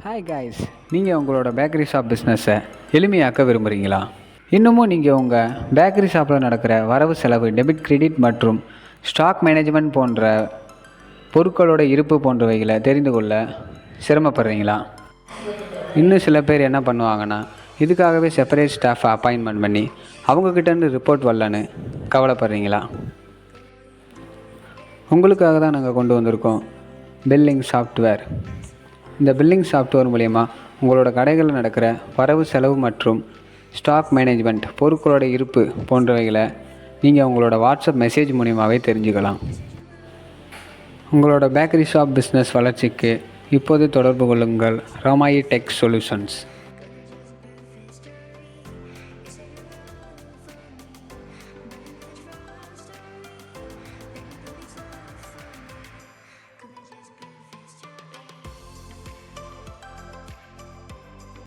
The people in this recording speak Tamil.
ஹாய் காய்ஸ், நீங்கள் உங்களோட பேக்கரி ஷாப் பிஸ்னஸை எளிமையாக்க விரும்புகிறீங்களா? இன்னமும் நீங்கள் உங்கள் பேக்கரி ஷாப்பில் நடக்கிற வரவு செலவு, டெபிட் கிரெடிட் மற்றும் ஸ்டாக் மேனேஜ்மெண்ட் போன்ற பொருட்களோட இருப்பு போன்றவைகளை தெரிந்து கொள்ள சிரமப்படுறீங்களா? இன்னும் சில பேர் என்ன பண்ணுவாங்கன்னா, இதுக்காகவே செப்பரேட் ஸ்டாஃபை அப்பாயின்மெண்ட் பண்ணி அவங்கக்கிட்டேருந்து ரிப்போர்ட் வரலன்னு கவலைப்படுறீங்களா? உங்களுக்காக தான் நாங்கள் கொண்டு வந்திருக்கோம் பில்லிங் சாஃப்ட்வேர். இந்த பில்லிங் சாஃப்ட்வேர் மூலயமா உங்களோட கடைகளில் நடக்கிற வரவு செலவு மற்றும் ஸ்டாக் மேனேஜ்மெண்ட், பொருட்களோட இருப்பு போன்றவைகளை நீங்கள் உங்களோட வாட்ஸ்அப் மெசேஜ் மூலியமாகவே தெரிஞ்சுக்கலாம். உங்களோட பேக்கரி ஷாப் பிஸ்னஸ் வளர்ச்சிக்கு இப்போது தொடர்பு கொள்ளுங்கள் ராமாயி டெக் சொல்யூஷன்ஸ்.